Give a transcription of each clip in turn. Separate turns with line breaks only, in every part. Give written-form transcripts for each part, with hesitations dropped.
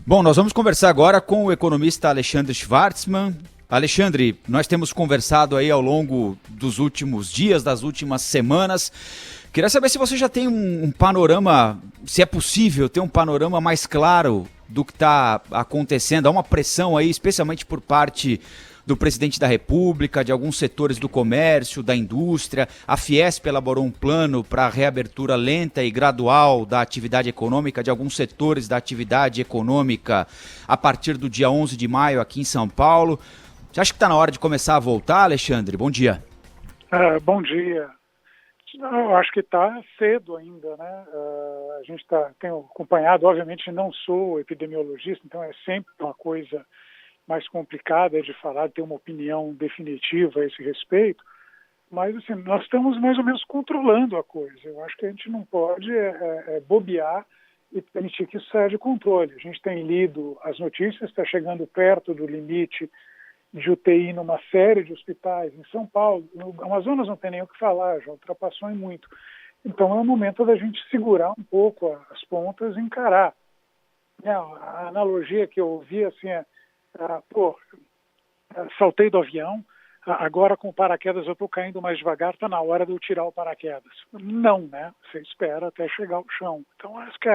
Bom, nós vamos conversar agora com o economista Alexandre Schwartzman. Alexandre, nós temos conversado aí ao longo dos últimos dias, das últimas semanas. Queria saber se você já tem um panorama, se é possível ter um panorama mais claro do que está acontecendo. Há uma pressão aí, especialmente por parte do presidente da República, de alguns setores do comércio, da indústria. A Fiesp elaborou um plano para a reabertura lenta e gradual da atividade econômica, de alguns setores da atividade econômica, a partir do dia 11 de maio aqui em São Paulo. Você acha que está na hora de começar a voltar, Alexandre? Bom dia.
Bom dia. Eu acho que está cedo ainda, né? A gente tem acompanhado, obviamente não sou epidemiologista, então é sempre uma coisa mais complicada de falar, de ter uma opinião definitiva a esse respeito, mas assim, nós estamos mais ou menos controlando a coisa. Eu acho que a gente não pode bobear e permitir que isso saia de controle. A gente tem lido as notícias, está chegando perto do limite de UTI numa série de hospitais em São Paulo. No Amazonas não tem nem o que falar, já ultrapassou em muito. Então é o momento da gente segurar um pouco as pontas e encarar. A analogia que eu ouvi assim saltei do avião, agora com o paraquedas eu estou caindo mais devagar, está na hora de eu tirar o paraquedas. Não, né? Você espera até chegar ao chão. Então acho que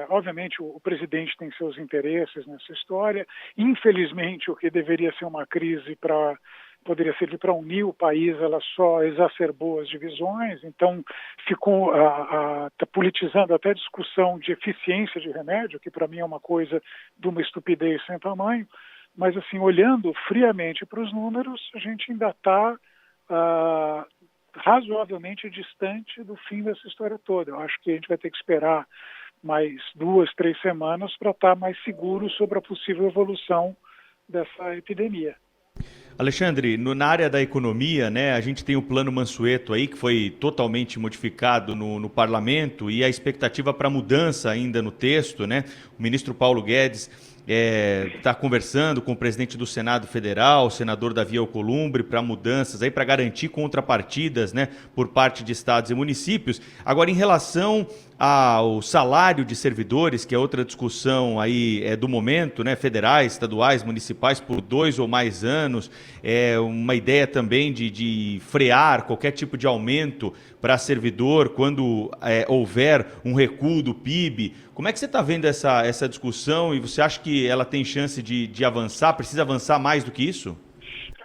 obviamente o presidente tem seus interesses nessa história. Infelizmente, o que deveria ser uma crise poderia servir para unir o país, ela só exacerbou as divisões, então ficou politizando até a discussão de eficiência de remédio, que para mim é uma coisa de uma estupidez sem tamanho, mas assim, olhando friamente para os números, a gente ainda está razoavelmente distante do fim dessa história toda. Eu acho que a gente vai ter que esperar mais 2, 3 semanas para estar mais seguro sobre a possível evolução dessa epidemia.
Alexandre, na área da economia, né, a gente tem o Plano Mansueto aí, que foi totalmente modificado no parlamento, e a expectativa para mudança ainda no texto, né? O ministro Paulo Guedes está conversando com o presidente do Senado Federal, o senador Davi Alcolumbre, para mudanças aí, para garantir contrapartidas, né, por parte de estados e municípios. Agora, em relação ao salário de servidores, que é outra discussão aí do momento, né, federais, estaduais, municipais, por 2 ou mais anos, uma ideia também de frear qualquer tipo de aumento para servidor quando houver um recuo do PIB. Como é que você está vendo essa discussão e você acha que ela tem chance de avançar, precisa avançar mais do que isso?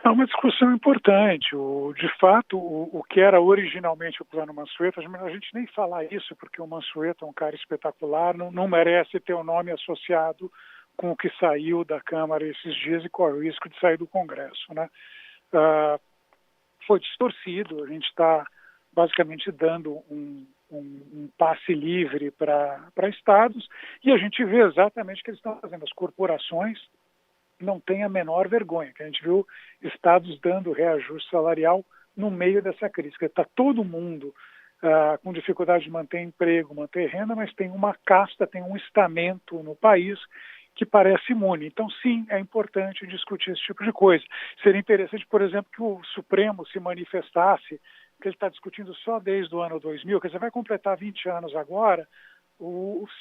É uma discussão importante. De fato, o que era originalmente o Plano Mansueto, a gente nem falar isso, porque o Mansueto é um cara espetacular, não merece ter o nome associado com o que saiu da Câmara esses dias e corre o risco de sair do Congresso, né? Foi distorcido, a gente está basicamente dando um passe livre para estados, e a gente vê exatamente o que eles estão fazendo. As corporações não têm a menor vergonha, que a gente viu estados dando reajuste salarial no meio dessa crise. Está todo mundo com dificuldade de manter emprego, manter renda, mas tem uma casta, tem um estamento no país que parece imune. Então, sim, é importante discutir esse tipo de coisa. Seria interessante, por exemplo, que o Supremo se manifestasse, que ele está discutindo só desde o ano 2000, quer dizer, vai completar 20 anos agora,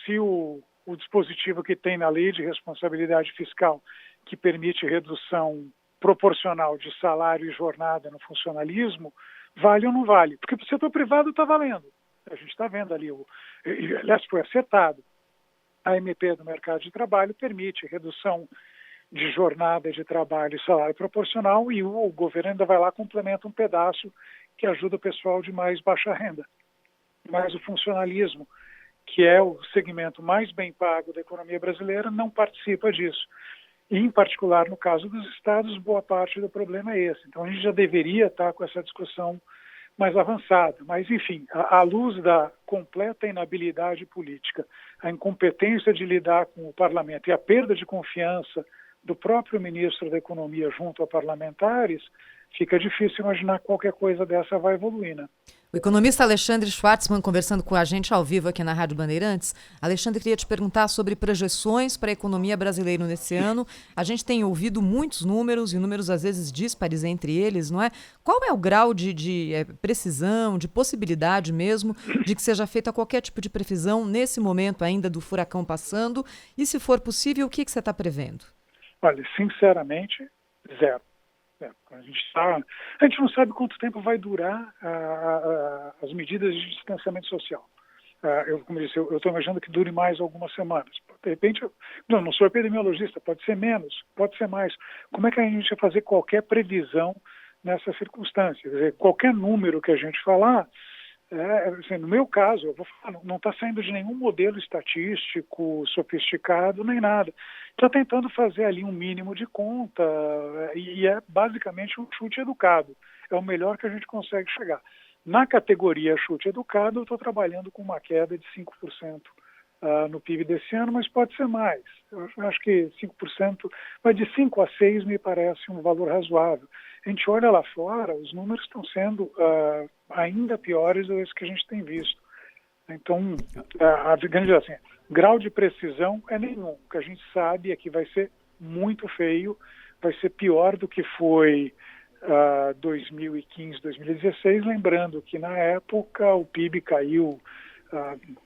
se o dispositivo que tem na lei de responsabilidade fiscal, que permite redução proporcional de salário e jornada no funcionalismo, vale ou não vale? Porque para o setor privado está valendo. A gente está vendo ali, aliás, foi acertado. A MP do mercado de trabalho permite redução de jornada de trabalho e salário proporcional, e o governo ainda vai lá e complementa um pedaço que ajuda o pessoal de mais baixa renda. Mas o funcionalismo, que é o segmento mais bem pago da economia brasileira, não participa disso. E, em particular, no caso dos estados, boa parte do problema é esse. Então, a gente já deveria estar com essa discussão mais avançada. Mas, enfim, à luz da completa inabilidade política, a incompetência de lidar com o parlamento e a perda de confiança do próprio ministro da Economia junto a parlamentares, fica difícil imaginar que qualquer coisa dessa vai evoluir, né?
O economista Alexandre Schwartzman conversando com a gente ao vivo aqui na Rádio Bandeirantes. Alexandre, queria te perguntar sobre projeções para a economia brasileira nesse ano. A gente tem ouvido muitos números, e números às vezes díspares entre eles, não é? Qual é o grau de precisão, de possibilidade mesmo, de que seja feita qualquer tipo de previsão nesse momento ainda do furacão passando? E se for possível, o que você está prevendo?
Olha, sinceramente, zero. A gente não sabe quanto tempo vai durar as medidas de distanciamento social. Como eu disse, eu estou imaginando que dure mais algumas semanas. De repente, não sou epidemiologista, pode ser menos, pode ser mais. Como é que a gente vai fazer qualquer previsão nessa circunstância? Quer dizer, qualquer número que a gente falar, assim, no meu caso, eu vou falar, não está saindo de nenhum modelo estatístico sofisticado nem nada. Está tentando fazer ali um mínimo de conta e é basicamente um chute educado. É o melhor que a gente consegue chegar. Na categoria chute educado, eu estou trabalhando com uma queda de 5% no PIB desse ano, mas pode ser mais. Eu acho que 5%, mas de 5 a 6 me parece um valor razoável. A gente olha lá fora, os números estão sendo ainda piores do que a gente tem visto. Então, assim, grau de precisão é nenhum. O que a gente sabe é que vai ser muito feio, vai ser pior do que foi 2015, 2016, lembrando que na época o PIB caiu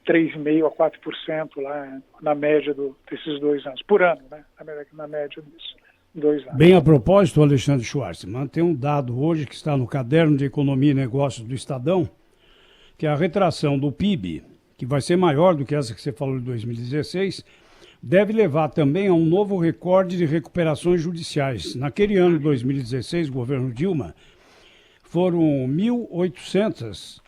3,5% a 4% lá na média desses 2 anos, por ano, né? Na média dos 2 anos.
Bem a propósito, Alexandre Schwartzman, tem um dado hoje que está no Caderno de Economia e Negócios do Estadão, que é a retração do PIB, que vai ser maior do que essa que você falou de 2016, deve levar também a um novo recorde de recuperações judiciais. Naquele ano de 2016, o governo Dilma, foram 1.800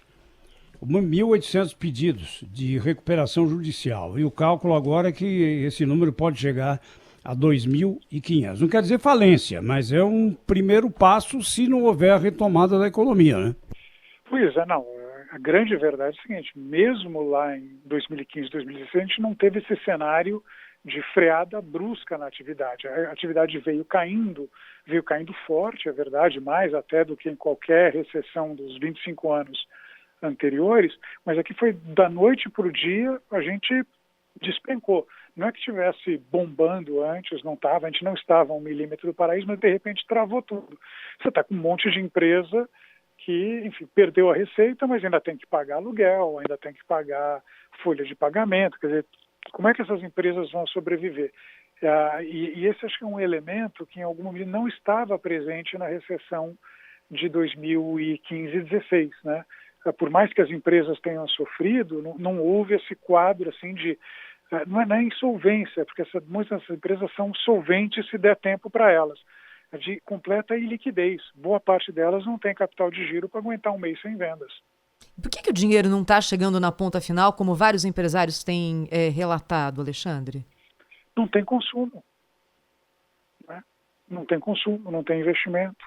pedidos de recuperação judicial. E o cálculo agora é que esse número pode chegar a 2.500. Não quer dizer falência, mas é um primeiro passo se não houver a retomada da economia, né?
Pois é, não. A grande verdade é o seguinte, mesmo lá em 2015, 2016, a gente não teve esse cenário de freada brusca na atividade. A atividade veio caindo forte, é verdade, mais até do que em qualquer recessão dos 25 anos anteriores, mas aqui foi da noite para o dia, a gente despencou. Não é que estivesse bombando antes, a gente não estava a 1 milímetro do paraíso, mas de repente travou tudo. Você está com um monte de empresa que, enfim, perdeu a receita, mas ainda tem que pagar aluguel, ainda tem que pagar folha de pagamento, quer dizer, como é que essas empresas vão sobreviver? E esse acho que é um elemento que em alguma medida não estava presente na recessão de 2015 e 2016, né? Por mais que as empresas tenham sofrido, não houve esse quadro assim de não é nem insolvência, porque muitas dessas empresas são solventes se der tempo para elas, de completa iliquidez. Boa parte delas não tem capital de giro para aguentar um mês sem vendas.
Por que o dinheiro não está chegando na ponta final, como vários empresários têm relatado, Alexandre?
Não tem consumo, né? Não tem consumo, não tem investimento.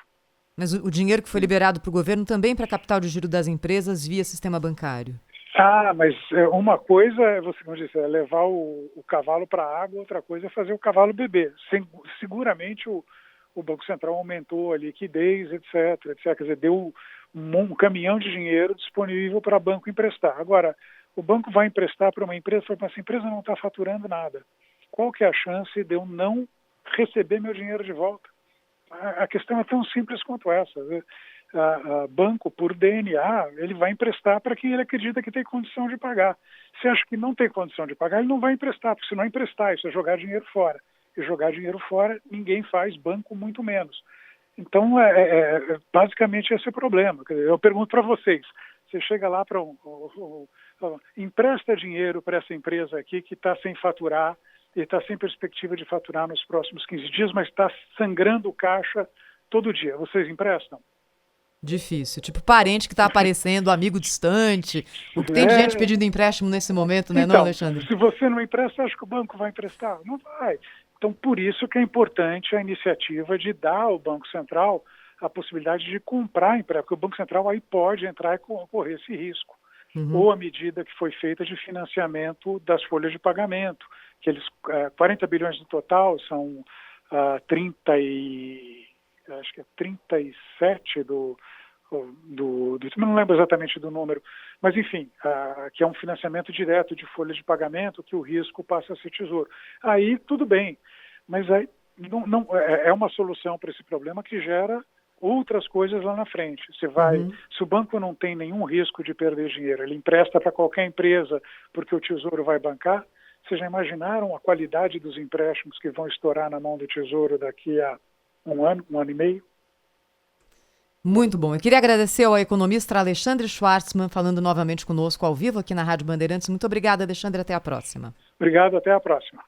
Mas o dinheiro que foi liberado para o governo também para capital de giro das empresas via sistema bancário?
Mas uma coisa é, você como disse, é levar o cavalo para a água, outra coisa é fazer o cavalo beber. Seguramente o Banco Central aumentou a liquidez, etc. Quer dizer, deu um caminhão de dinheiro disponível para o banco emprestar. Agora, o banco vai emprestar para uma empresa, mas essa empresa não está faturando nada. Qual que é a chance de eu não receber meu dinheiro de volta? A questão é tão simples quanto essa. Banco, por DNA, ele vai emprestar para quem ele acredita que tem condição de pagar. Se acha que não tem condição de pagar, ele não vai emprestar, porque se não emprestar, isso é jogar dinheiro fora. E jogar dinheiro fora, ninguém faz, banco muito menos. Então, basicamente esse é o problema. Quer dizer, eu pergunto para vocês, você chega lá para empresta dinheiro para essa empresa aqui que está sem faturar, e está sem perspectiva de faturar nos próximos 15 dias, mas está sangrando o caixa todo dia. Vocês emprestam?
Difícil. Tipo parente que está aparecendo, amigo distante. O que tem de gente pedindo empréstimo nesse momento, né,
então,
não, Alexandre?
Se você não empresta, acho que o banco vai emprestar? Não vai. Então, por isso que é importante a iniciativa de dar ao Banco Central a possibilidade de comprar empréstimo, porque o Banco Central aí pode entrar e correr esse risco. Ou a medida que foi feita de financiamento das folhas de pagamento, que eles 40 bilhões no total, são 37 do não lembro exatamente do número, mas enfim, que é um financiamento direto de folha de pagamento, que o risco passa a ser tesouro. Aí tudo bem, mas aí não é uma solução para esse problema que gera outras coisas lá na frente. Você vai, se o banco não tem nenhum risco de perder dinheiro, ele empresta para qualquer empresa porque o Tesouro vai bancar. Vocês já imaginaram a qualidade dos empréstimos que vão estourar na mão do Tesouro daqui a um ano e meio?
Muito bom. Eu queria agradecer ao economista Alexandre Schwartzman, falando novamente conosco ao vivo aqui na Rádio Bandeirantes. Muito obrigada, Alexandre. Até a próxima.
Obrigado, até a próxima.